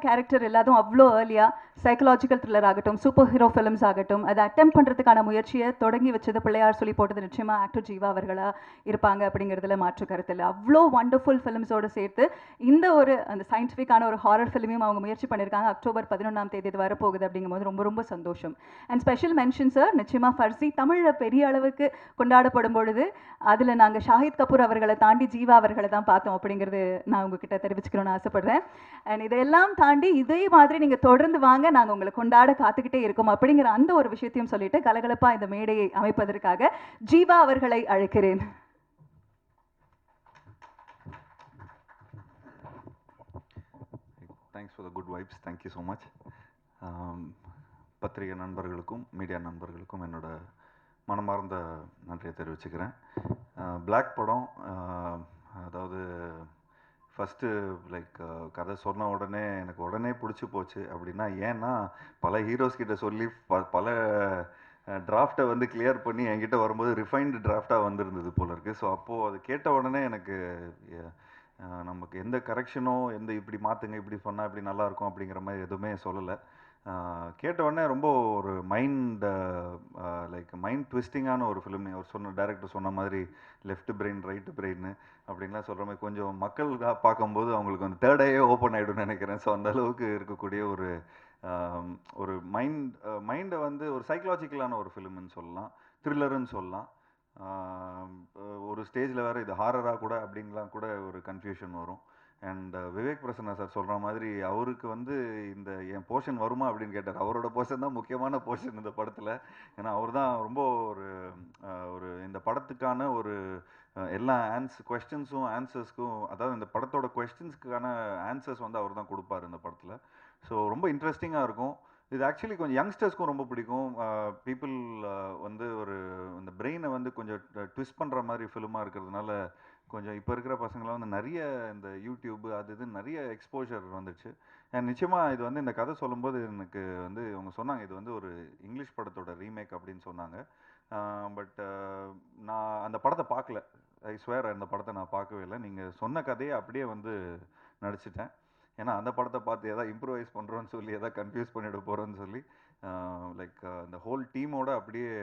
Character இல்லாதும் அவ்வளோ ஏர்லியாக psychological thriller ஆகட்டும், super hero films ஆகட்டும், அதை அட்டெம்ப்ட் பண்ணுறதுக்கான முயற்சியை தொடங்கி வச்சது பிள்ளையார் சொல்லி போட்டது நிச்சயமாக ஆக்டர் ஜீவா அவர்களாக இருப்பாங்க அப்படிங்கிறதுல மாற்று கருத்து இல்லை. அவ்வளோ வண்டர்ஃபுல் ஃபிலிம்ஸோடு சேர்த்து இந்த ஒரு அந்த சயின்டிஃபிக்கான ஒரு ஹாரர் ஃபிலிமையும் அவங்க முயற்சி பண்ணியிருக்காங்க. அக்டோபர் 11ஆம் தேதி இது வரப்போகுது அப்படிங்கும்போது ரொம்ப ரொம்ப சந்தோஷம். அண்ட் ஸ்பெஷல் மென்ஷன் சார், நிச்சயமாக ஃபர்ஸி தமிழில் பெரிய அளவுக்கு கொண்டாடப்படும் பொழுது அதில் நாங்கள் ஷாஹித் கபூர் அவர்களை தாண்டி ஜீவா அவர்களை தான் பார்த்தோம் அப்படிங்கிறது நான் உங்ககிட்ட தெரிவிச்சுக்கணும்னு ஆசைப்படுறேன். அண்ட் இதையெல்லாம் தாண்டி இதே மாதிரி நீங்கள் தொடர்ந்து வாங்க, நாங்கள் உங்களை கொண்டாட காத்துக்கிட்டே இருக்கோம் அப்படிங்கிற அந்த ஒரு விஷயத்தையும் சொல்லிட்டு கலகலப்பாக இந்த மேடையை அமைப்பதற்காக ஜீவா அவர்களை அழைக்கிறேன். Thanks for the good vibes. Thank you so much. பத்திரிகை நண்பர்களுக்கும் மீடியா நண்பர்களுக்கும் என்னோட மனமார்ந்த நன்றியை தெரிவிச்சுக்கிறேன். பிளாக் படம், அதாவது ஃபஸ்ட்டு லைக் கதை சொன்ன உடனே எனக்கு உடனே பிடிச்சி போச்சு. அப்படின்னா ஏன்னா பல ஹீரோஸ் கிட்ட சொல்லி பல டிராஃப்டை வந்து கிளியர் பண்ணி என்கிட்ட வரும்போது ரிஃபைன்டு டிராஃப்டாக வந்திருந்தது போல இருக்குது. ஸோ அப்போது அது கேட்ட உடனே எனக்கு நமக்கு எந்த கரெக்ஷனோ எந்த இப்படி மாற்றுங்க இப்படி சொன்னால் இப்படி நல்லாயிருக்கும் அப்படிங்கிற மாதிரி எதுவுமே சொல்லலை. கேட்ட உடனே ரொம்ப ஒரு மைண்ட் ட்விஸ்டிங்கான ஒரு ஃபிலிம். அவர் டைரக்டர் சொன்ன மாதிரி லெஃப்ட் பிரெயின் ரைட்டு பிரெயின் அப்படின்லாம் சொல்கிற மாதிரி கொஞ்சம் மக்கள் பார்க்கும்போது அவங்களுக்கு வந்து தேர்ட் ஐயே ஓப்பன் ஆகிடும்னு நினைக்கிறேன். ஸோ அந்த அளவுக்கு இருக்கக்கூடிய ஒரு மைண்டை வந்து ஒரு சைக்கலாஜிக்கலான ஒரு ஃபிலிம்னு சொல்லலாம், த்ரில்லருன்னு சொல்லலாம். ஒரு ஸ்டேஜில் வேறு இது ஹாரராக கூட அப்படின்லாம் கூட ஒரு கன்ஃபியூஷன் வரும். அண்ட் விவேக் பிரசன்னா சார் சொல்கிற மாதிரி அவருக்கு வந்து இந்த என் போர்ஷன் வருமா அப்படின்னு கேட்டார். அவரோட போர்ஷன் தான் முக்கியமான போர்ஷன் இந்த படத்தில். ஏன்னா அவர் தான் ரொம்ப ஒரு இந்த படத்துக்கான ஒரு எல்லா கொஸ்டின்ஸும் ஆன்சர்ஸ்க்கும், அதாவது இந்த படத்தோட கொஸ்டின்ஸ்க்கான ஆன்சர்ஸ் வந்து அவர் தான் கொடுப்பார் இந்த படத்தில். ஸோ ரொம்ப இன்ட்ரெஸ்டிங்காக இருக்கும். இது ஆக்சுவலி கொஞ்சம் யங்ஸ்டர்ஸ்க்கும் ரொம்ப பிடிக்கும். பீப்புள் வந்து இந்த பிரெயினை வந்து கொஞ்சம் ட்விஸ்ட் பண்ணுற மாதிரி ஃபிலிமாக இருக்கிறதுனால கொஞ்சம் இப்போ இருக்கிற பசங்களாம் வந்து நிறைய இந்த யூடியூப் அது இதுன்னு நிறைய எக்ஸ்போஜர் வந்துடுச்சு. நிச்சயமாக இது வந்து இந்த கதை சொல்லும்போது எனக்கு வந்து அவங்க சொன்னாங்க இது வந்து ஒரு இங்கிலீஷ் படத்தோட ரீமேக் அப்படின்னு சொன்னாங்க. பட் நான் அந்த படத்தை பார்க்கல. ஐ ஸ்வேர் அந்த படத்தை நான் பார்க்கவே இல்லை. நீங்கள் சொன்ன கதையை அப்படியே வந்து நடிச்சிட்டேன். ஏன்னா அந்த படத்தை பார்த்து எதாவது இம்ப்ரூவைஸ் பண்ணுறோன்னு சொல்லி எதாவது கன்ஃபியூஸ் பண்ணிவிட போகிறோன்னு சொல்லி இந்த ஹோல் டீமோட அப்படியே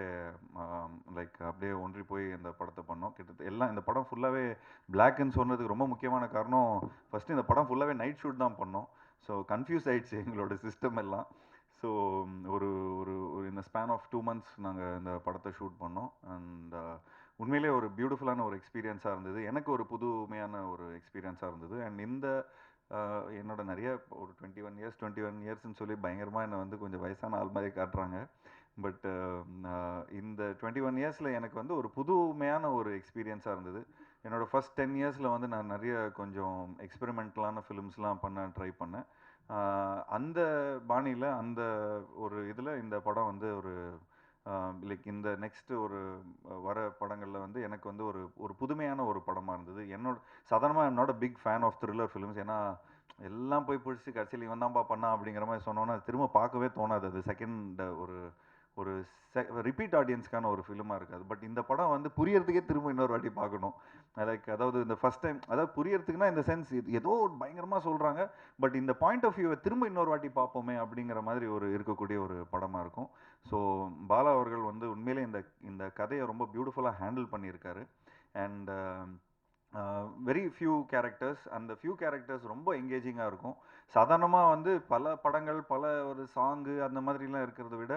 அப்படியே ஒன்றி போய் இந்த படத்தை பண்ணோம். கிட்டத்தட்ட எல்லாம் இந்த படம் ஃபுல்லாகவே பிளாக்னு சொன்னதுக்கு ரொம்ப முக்கியமான காரணம், ஃபஸ்ட்டு இந்த படம் ஃபுல்லாகவே நைட் ஷூட் தான் பண்ணோம். ஸோ கன்ஃபியூஸ் ஆகிடுச்சு எங்களோட சிஸ்டம் எல்லாம். ஸோ ஒரு ஒரு இந்த ஸ்பேன் ஆஃப் 2 months நாங்கள் இந்த படத்தை ஷூட் பண்ணோம். அண்ட் உண்மையிலே ஒரு பியூட்டிஃபுல்லான ஒரு எக்ஸ்பீரியன்ஸாக இருந்தது. எனக்கு ஒரு புதுமையான ஒரு எக்ஸ்பீரியன்ஸாக இருந்தது. அண்ட் என்னோட நிறைய ஒரு 21 இயர்ஸ்ன்னு சொல்லி பயங்கரமாக என்னை வந்து கொஞ்சம் வயசான ஆள் மாதிரி காட்டுறாங்க. பட் இந்த 21 இயர்ஸில் எனக்கு வந்து ஒரு புதுமையான ஒரு எக்ஸ்பீரியன்ஸாக இருந்தது. என்னோடய ஃபஸ்ட் 10 இயர்ஸில் வந்து நான் நிறைய கொஞ்சம் எக்ஸ்பெரிமெண்டலான ஃபிலிம்ஸ்லாம் ட்ரை பண்ணேன். அந்த பாணியில் அந்த ஒரு இதில் இந்த படம் வந்து ஒரு லைக் இந்த நெக்ஸ்ட்டு ஒரு வர படங்களில் வந்து எனக்கு வந்து ஒரு புதுமையான ஒரு படமாக இருந்தது. சாதாரணமாக என்னோட big fan of thriller films. ஏன்னா எல்லாம் போய் பிடிச்சி கடைசியில் இவன் தான்ப்பா பண்ணா அப்படிங்கிற மாதிரி சொன்னோன்னா திரும்ப பார்க்கவே தோணாது. அது செகண்ட் ஒரு ரிப்பீட் ஆடியன்ஸ்க்கான ஒரு ஃபிலிமாக இருக்காது. பட் இந்த படம் வந்து புரியறதுக்கே திரும்ப இன்னொரு வாட்டி பார்க்கணும். அதாவது இந்த ஃபஸ்ட் டைம் அதாவது புரியறதுக்குன்னா இந்த சென்ஸ் ஏதோ பயங்கரமாக சொல்கிறாங்க, பட் இந்த பாயிண்ட் ஆஃப் வியூவை திரும்ப இன்னொரு வாட்டி பார்ப்போமே அப்படிங்கிற மாதிரி இருக்கக்கூடிய ஒரு படமாக இருக்கும். ஸோ பாலா அவர்கள் வந்து உண்மையிலே இந்த கதையை ரொம்ப பியூட்டிஃபுல்லாக ஹேண்டில் பண்ணியிருக்காரு. அண்ட் வெரி ஃபியூ கேரக்டர்ஸ், அந்த ஃபியூ கேரக்டர்ஸ் ரொம்ப எங்கேஜிங்காக இருக்கும். சாதாரணமாக வந்து பல படங்கள் ஒரு சாங்கு அந்த மாதிரிலாம் இருக்கிறத விட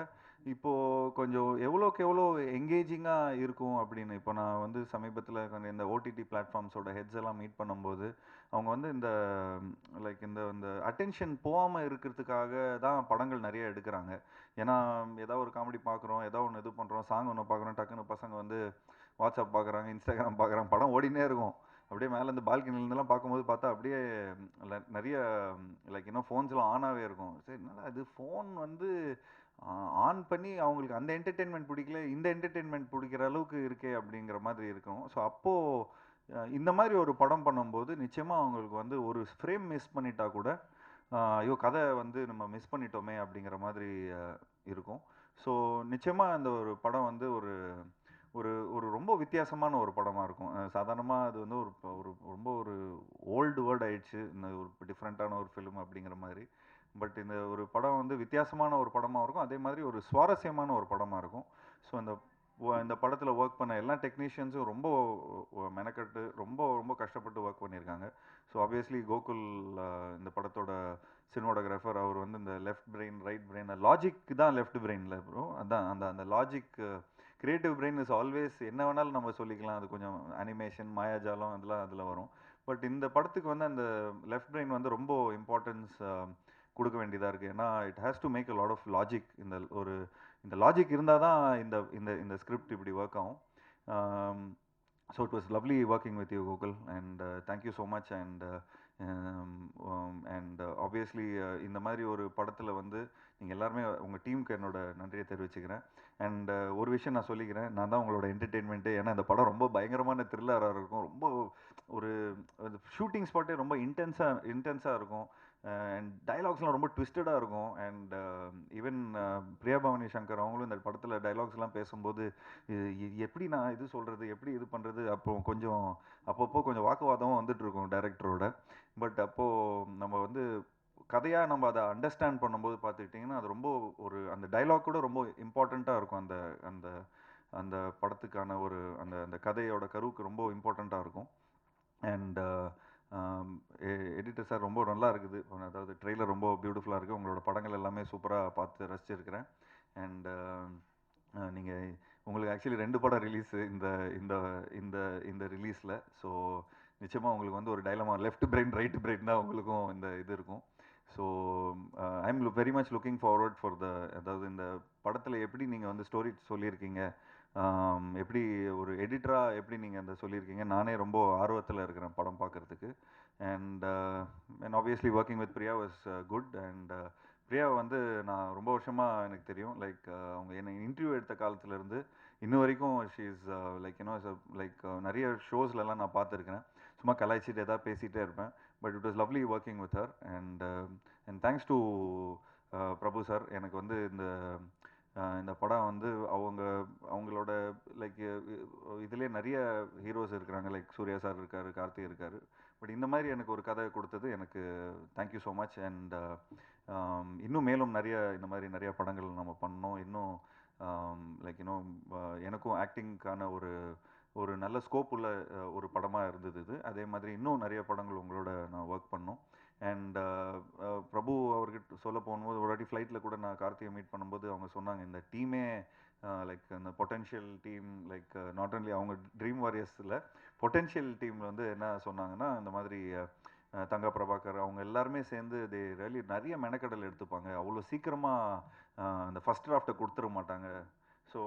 இப்போது கொஞ்சம் எவ்வளோக்கு எவ்வளோ எங்கேஜிங்காக இருக்கும் அப்படின்னு. இப்போ நான் வந்து சமீபத்தில் இந்த ஓடிடி பிளாட்ஃபார்ம்ஸோட ஹெட்ஸ் எல்லாம் மீட் பண்ணும்போது அவங்க வந்து இந்த இந்த அட்டென்ஷன் போகாமல் இருக்கிறதுக்காக தான் படங்கள் நிறைய எடுக்கிறாங்க. ஏன்னா ஏதாவது ஒரு காமெடி பார்க்குறோம், ஏதோ ஒன்று இது பண்ணுறோம், சாங் ஒன்று பார்க்குறோம், டக்குன்னு பசங்க வந்து வாட்ஸ்அப் பார்க்குறாங்க, இன்ஸ்டாகிராம் பார்க்குறாங்க, படம் ஓடினே இருக்கும். அப்படியே மேலே இந்த பால்கனிலேருந்துலாம் பார்க்கும்போது பார்த்தா அப்படியே நிறைய ஃபோன்ஸ்லாம் ஆனாகவே இருக்கும். சரி என்னடா இது ஃபோன் வந்து ஆன் பண்ணி அவங்களுக்கு அந்த என்டர்டெயின்மெண்ட் பிடிக்கல, இந்த என்டர்டெயின்மெண்ட் பிடிக்கிற அளவுக்கு இருக்கே அப்படிங்கிற மாதிரி இருக்கும். ஸோ அப்போது இந்த மாதிரி ஒரு படம் பண்ணும்போது நிச்சயமாக அவங்களுக்கு வந்து ஒரு ஃப்ரேம் மிஸ் பண்ணிட்டா கூட ஐயோ கதை வந்து நம்ம மிஸ் பண்ணிட்டோமே அப்படிங்கிற மாதிரி இருக்கும். ஸோ நிச்சயமாக அந்த ஒரு படம் வந்து ஒரு ஒரு ரொம்ப வித்தியாசமான ஒரு படமாக இருக்கும். சாதாரணமாக அது வந்து ஒரு ஒரு ரொம்ப ஒரு ஓல்டு வேர்ட் ஆயிடுச்சு, இந்த ஒரு டிஃப்ரெண்ட்டான ஒரு ஃபிலிம் அப்படிங்கிற மாதிரி. பட் இந்த ஒரு படம் வந்து வித்தியாசமான ஒரு படமாக இருக்கும், அதே மாதிரி ஒரு சுவாரஸ்யமான ஒரு படமாக இருக்கும். ஸோ இந்த படத்தில் ஒர்க் பண்ண எல்லா டெக்னீஷியன்ஸும் ரொம்ப மெனக்கட்டு ரொம்ப ரொம்ப கஷ்டப்பட்டு ஒர்க் பண்ணியிருக்காங்க. ஸோ ஆப்வியஸ்லி கோகுல், இந்த படத்தோட சினிமாட்டோகிராஃபர், அவர் வந்து இந்த left brain right brain logic தான் லெஃப்ட் பிரெயினில் ப்ரோ, அதான் அந்த அந்த logic creative brain is always என்ன வேணாலும் நம்ம சொல்லிக்கலாம், அது கொஞ்சம் அனிமேஷன் மாயாஜாலம் அதெல்லாம் அதில் வரும். பட் இந்த படத்துக்கு வந்து அந்த லெஃப்ட் பிரெயின் வந்து ரொம்ப இம்பார்ட்டன்ஸ் கொடுக்க வேண்டியதாக இருக்குது. ஏன்னா it has to make a lot of logic. இந்த லாஜிக் இருந்தால் தான் இந்த இந்த இந்த ஸ்கிரிப்ட் இப்படி ஒர்க் ஆகும். So it was lovely working with you Gokul, and thank you so much. And obviously இந்த மாதிரி ஒரு படத்தில் வந்து நீங்கள் எல்லாருமே உங்கள் டீமுக்கு என்னோட நன்றியை தெரிவிச்சுக்கிறேன். அண்ட் ஒரு விஷயம் நான் சொல்லிக்கிறேன், நான் தான் உங்களோட என்டர்டெயின்மெண்ட்டு. ஏன்னா இந்த படம் ரொம்ப பயங்கரமான த்ரில்லராக இருக்கும், ரொம்ப ஒரு ஷூட்டிங் ஸ்பாட்டே ரொம்ப இன்டென்ஸாக இருக்கும். அண்ட் டைலாக்ஸ்லாம் ரொம்ப ட்விஸ்டடாக இருக்கும். அண்ட் ஈவன் பிரியா பவானி சங்கர் அவங்களும் இந்த படத்தில் டைலாக்ஸ்லாம் பேசும்போது எப்படி நான் இது சொல்கிறது, எப்படி இது பண்ணுறது, அப்பப்போ கொஞ்சம் வாக்குவாதமும் வந்துட்டு இருக்கும் டைரக்டரோட. பட் அப்போது நம்ம வந்து கதையாக நம்ம அதை அண்டர்ஸ்டாண்ட் பண்ணும்போது பார்த்துக்கிட்டிங்கன்னா அது ரொம்ப அந்த டைலாக் கூட ரொம்ப இம்பார்ட்டண்ட்டாக இருக்கும். அந்த அந்த அந்த படத்துக்கான அந்த அந்த கதையோட கருவுக்கு ரொம்ப இம்பார்ட்டண்ட்டாக இருக்கும். அண்ட் எடிட்டர் சார் ரொம்ப நல்லா இருக்குது, அதாவது ட்ரெய்லர் ரொம்ப பியூட்டிஃபுல்லாக இருக்குது. உங்களோட படங்கள் எல்லாமே சூப்பராக பார்த்து ரசிச்சிருக்கிறேன். அண்ட் நீங்கள் உங்களுக்கு ஆக்சுவலி 2 படம் ரிலீஸு இந்த இந்த இந்த இந்த ரிலீஸில். ஸோ நிச்சயமாக உங்களுக்கு வந்து ஒரு dilemma, left brain right brain தான் உங்களுக்கும் இந்த இது இருக்கும். So I am very much looking forward for அதாவது இந்த படத்தில் எப்படி நீங்கள் வந்து ஸ்டோரி சொல்லியிருக்கீங்க, எப்படி ஒரு எடிட்டராக எப்படி நீங்கள் அந்த சொல்லியிருக்கீங்க, நானே ரொம்ப ஆர்வத்தில் இருக்கிறேன் படம் பார்க்குறதுக்கு. And obviously working with Priya was good. And Priya வந்து நான் ரொம்ப வருஷமாக எனக்கு தெரியும். லைக் அவங்க என்னை இன்டர்வியூ எடுத்த காலத்துலேருந்து இன்ன வரைக்கும் ஷீ இஸ் லைக் லைக் நிறைய ஷோஸ்லலாம் நான் பார்த்துருக்கிறேன். சும்மா கலாய்ச்சிட்டு எதாவது பேசிகிட்டே இருப்பேன். But it was lovely working with her. And thanks to Prabhu sir. எனக்கு வந்து இந்த படம் வந்து அவங்களோட லைக் இதுலேயே நிறைய ஹீரோஸ் இருக்கிறாங்க, லைக் சூர்யா சார் இருக்கார், கார்த்திக் இருக்கார். பட் இந்த மாதிரி எனக்கு ஒரு கதை கொடுத்தது எனக்கு தேங்க்யூ ஸோ மச். அண்ட் இன்னும் மேலும் இந்த மாதிரி நிறைய படங்கள் நம்ம பண்ணோம். இன்னும் லைக் எனக்கும் ஆக்டிங்க்கான ஒரு நல்ல ஸ்கோப் உள்ள ஒரு படமாக இருந்தது இது. அதே மாதிரி இன்னும் நிறைய படங்கள் உங்களோட நான் ஒர்க் பண்ணோம். அண்ட் பிரபு அவர்கிட்ட சொல்ல போகும்போது ஒரு வாட்டி ஃப்ளைட்டில் கூட நான் கார்த்திகை மீட் பண்ணும்போது அவங்க சொன்னாங்க, இந்த டீமே லைக் அந்த potential team, like not only அவங்க ட்ரீம் வாரியர்ஸில் பொட்டென்ஷியல் டீம் வந்து என்ன சொன்னாங்கன்னா, இந்த மாதிரி தங்கா பிரபாகர் அவங்க எல்லாருமே சேர்ந்து ரியலி நிறைய மெனக்கடல் எடுத்துப்பாங்க, அவ்வளோ சீக்கிரமாக அந்த ஃபஸ்ட் டிராஃப்டை கொடுத்துட மாட்டாங்க. ஸோ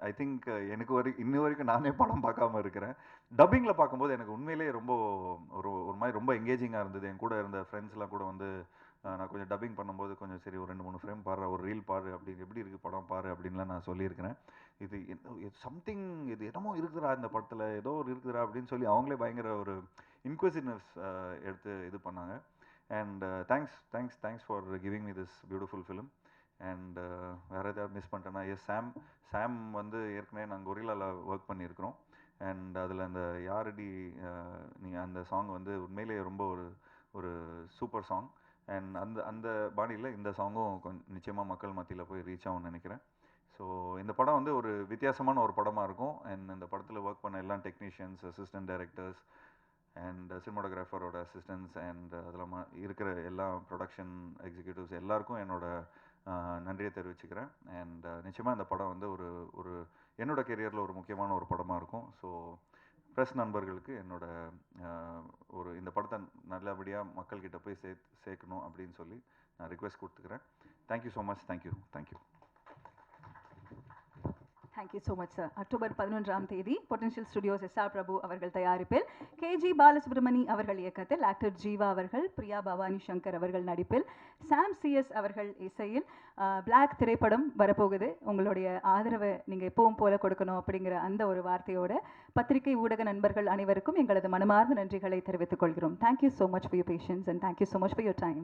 ஐ திங்க் எனக்கு இன்ன வரைக்கும் நானே படம் பார்க்காம இருக்கிறேன். டப்பிங்கில் பார்க்கும்போது எனக்கு உண்மையிலேயே ரொம்ப ஒரு மாதிரி ரொம்ப எங்கேஜிங்காக இருந்தது. என் கூட இருந்த ஃப்ரெண்ட்ஸ்லாம் கூட வந்து நான் கொஞ்சம் டப்பிங் பண்ணும்போது கொஞ்சம் சரி ஒரு 2-3 ஃப்ரேம் பாரு, ஒரு ரீல் பாரு, அப்படி எப்படி இருக்குது படம் பாரு அப்படின்லாம் நான் சொல்லியிருக்கிறேன். இது சம்திங், இது என்னமோ இருக்குதுடா இந்த படத்தில், ஏதோ ஒரு இருக்குதுடா அப்படின்னு சொல்லி அவங்களே பயங்கர ஒரு இன்க்வசிவ்னஸ் எடுத்து இது பண்ணாங்க. And thanks for giving me this beautiful film. And வேறு ஏதாவது மிஸ் பண்ணிட்டேன்னா, சாம் வந்து ஏற்கனவே நாங்கள் கொரில்லாவில் ஒர்க் பண்ணியிருக்கிறோம். அண்ட் அதில் அந்த யாரடி நீங்கள் அந்த சாங் வந்து உண்மையிலேயே ரொம்ப ஒரு சூப்பர் சாங். அண்ட் அந்த அந்த பாணியில் இந்த சாங்கும் நிச்சயமாக மக்கள் மத்தியில் போய் ரீச் ஆகும்னு நினைக்கிறேன். ஸோ இந்த படம் வந்து ஒரு வித்தியாசமான ஒரு படமாக இருக்கும். அண்ட் இந்த படத்தில் ஒர்க் பண்ண எல்லா டெக்னீஷியன்ஸ், அசிஸ்டன்ட் டைரக்டர்ஸ் அண்ட் சினிமாட்டோகிராஃபரோட அசிஸ்டன்ஸ் அண்ட் அதில் இருக்கிற எல்லா ப்ரொடக்ஷன் எக்ஸிக்யூட்டிவ்ஸ் எல்லாருக்கும் என்னோட நன்றியை தெரிவிச்சுக்கிறேன். அண்ட் நிச்சயமாக இந்த படம் வந்து ஒரு என்னோட கெரியரில் ஒரு முக்கியமான ஒரு படமாக இருக்கும். ஸோ ப்ரெஸ் நண்பர்களுக்கு என்னோட இந்த படத்தை நல்லபடியாக மக்கள்கிட்ட போய் சேர்க்கணும் அப்படின்னு சொல்லி நான் ரிக்வெஸ்ட் கொடுத்துக்கிறேன். Thank you so much. Thank you. Thank you so much sir. October 11ஆம் தேதி பொட்டன்ஷியல் ஸ்டுடியோஸ் SR பிரபு அவர்கள் தயாரிப்பில் KG பாலசுப்ரமணி அவர்கள் இயக்கத்தில் ஆக்டர் ஜீவா அவர்கள், பிரியா பவானி சங்கர் அவர்கள் நடிப்பில், சாம் CS அவர்கள் இசையில் பிளாக் திரைப்படம் வரப்போகுது. உங்களுடைய ஆதரவை நீங்கள் எப்பவும் போல கொடுக்கணும் அப்படிங்கிற அந்த ஒரு வார்த்தையோட பத்திரிகை ஊடக நண்பர்கள் அனைவருக்கும் எங்களது மனமார்ந்த நன்றிகளை தெரிவித்துக் கொள்கிறோம். Thank you so much for your patience and thank you so much for your time.